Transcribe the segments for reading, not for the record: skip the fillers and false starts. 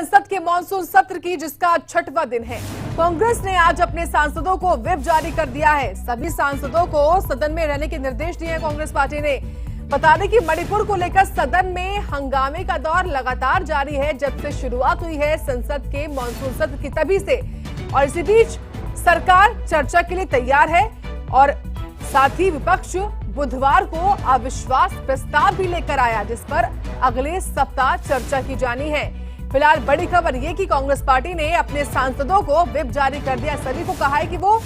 संसद के मॉनसून सत्र की, जिसका 6वां दिन है। कांग्रेस ने आज अपने सांसदों को व्हिप जारी कर दिया है। सभी सांसदों को सदन में रहने के निर्देश दिए हैं कांग्रेस पार्टी ने। बता दें कि मणिपुर को लेकर सदन में हंगामे का दौर लगातार जारी है, जब से शुरुआत हुई है संसद के मॉनसून सत्र की, तभी से। और इसी बीच सरकार चर्चा के लिए तैयार है और साथ ही विपक्ष बुधवार को अविश्वास प्रस्ताव भी लेकर आया, जिस पर अगले सप्ताह चर्चा की जानी है। फिलहाल बड़ी खबर यह कि कांग्रेस पार्टी ने अपने सांसदों को व्हिप जारी कर दिया। सभी को कहा है कि वो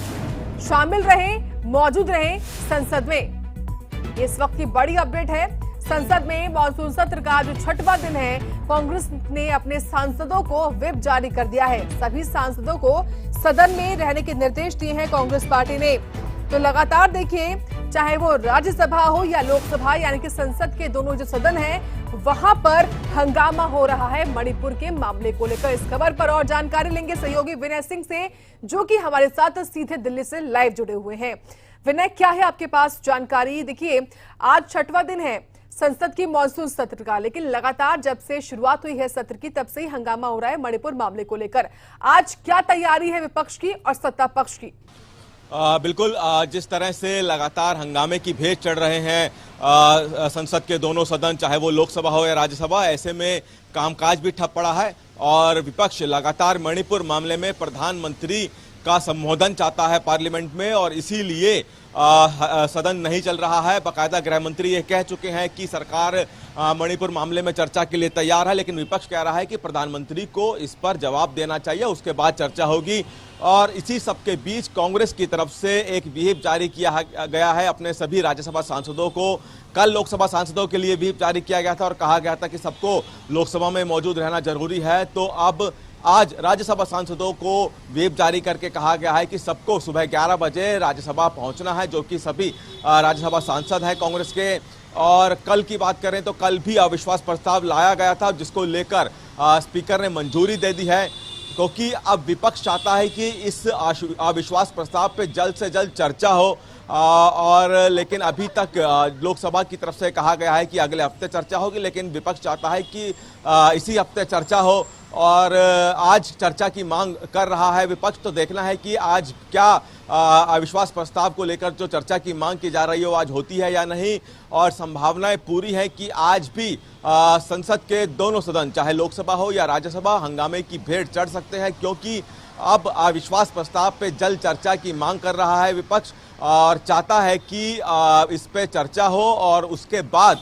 शामिल रहें, मौजूद रहें संसद में। इस वक्त की बड़ी अपडेट है। संसद में मॉनसून सत्र का जो 6वां दिन है, कांग्रेस ने अपने सांसदों को व्हिप जारी कर दिया है। सभी सांसदों को सदन में रहने के निर्देश दिए हैं कांग्रेस पार्टी ने। तो लगातार देखिए, चाहे वो राज्यसभा हो या लोकसभा, यानी कि संसद के दोनों जो सदन हैं, वहां पर हंगामा हो रहा है मणिपुर के मामले को लेकर। इस खबर पर और जानकारी लेंगे सहयोगी विनय सिंह से, जो कि हमारे साथ सीधे दिल्ली से लाइव जुड़े हुए हैं। विनय, क्या है आपके पास जानकारी? देखिए, आज 6वां दिन है संसद की मॉनसून सत्र का, लेकिन लगातार जब से शुरुआत हुई है सत्र की, तब से ही हंगामा हो रहा है मणिपुर मामले को लेकर। आज क्या तैयारी है विपक्ष की और सत्ता पक्ष की? बिल्कुल, जिस तरह से लगातार हंगामे की भेंट चढ़ रहे हैं संसद के दोनों सदन, चाहे वो लोकसभा हो या राज्यसभा, ऐसे में कामकाज भी ठप पड़ा है और विपक्ष लगातार मणिपुर मामले में प्रधानमंत्री का संबोधन चाहता है पार्लियामेंट में, और इसीलिए सदन नहीं चल रहा है। बाकायदा गृह मंत्री ये कह चुके हैं कि सरकार मणिपुर मामले में चर्चा के लिए तैयार है, लेकिन विपक्ष कह रहा है कि प्रधानमंत्री को इस पर जवाब देना चाहिए, उसके बाद चर्चा होगी। और इसी सबके बीच कांग्रेस की तरफ से एक व्हिप जारी किया गया है अपने सभी राज्यसभा सांसदों को। कल लोकसभा सांसदों के लिए व्हिप जारी किया गया था और कहा गया था कि सबको लोकसभा में मौजूद रहना जरूरी है। तो अब आज राज्यसभा सांसदों को व्हिप जारी करके कहा गया है कि सबको सुबह 11 बजे राज्यसभा पहुंचना है, जो कि सभी राज्यसभा सांसद हैं कांग्रेस के। और कल की बात करें तो कल भी अविश्वास प्रस्ताव लाया गया था, जिसको लेकर स्पीकर ने मंजूरी दे दी है, क्योंकि अब विपक्ष चाहता है कि इस अविश्वास प्रस्ताव पे जल्द से जल्द चर्चा हो। और लेकिन अभी तक लोकसभा की तरफ से कहा गया है कि अगले हफ्ते चर्चा होगी, लेकिन विपक्ष चाहता है कि इसी हफ्ते चर्चा हो और आज चर्चा की मांग कर रहा है विपक्ष। तो देखना है कि आज क्या अविश्वास प्रस्ताव को लेकर जो चर्चा की मांग की जा रही है वो आज होती है या नहीं। और संभावनाएं पूरी है कि आज भी संसद के दोनों सदन, चाहे लोकसभा हो या राज्यसभा, हंगामे की भेंट चढ़ सकते हैं, क्योंकि अब अविश्वास प्रस्ताव पे जल्द चर्चा की मांग कर रहा है विपक्ष और चाहता है कि इस पे चर्चा हो और उसके बाद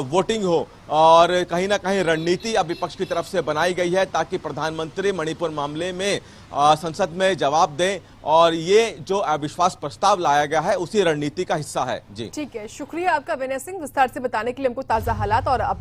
वोटिंग हो। और कहीं ना कहीं रणनीति अब विपक्ष की तरफ से बनाई गई है ताकि प्रधानमंत्री मणिपुर मामले में संसद में जवाब दें, और ये जो अविश्वास प्रस्ताव लाया गया है उसी रणनीति का हिस्सा है। जी ठीक है, शुक्रिया आपका विनय सिंह, विस्तार से बताने के लिए हमको ताजा हालात। और अब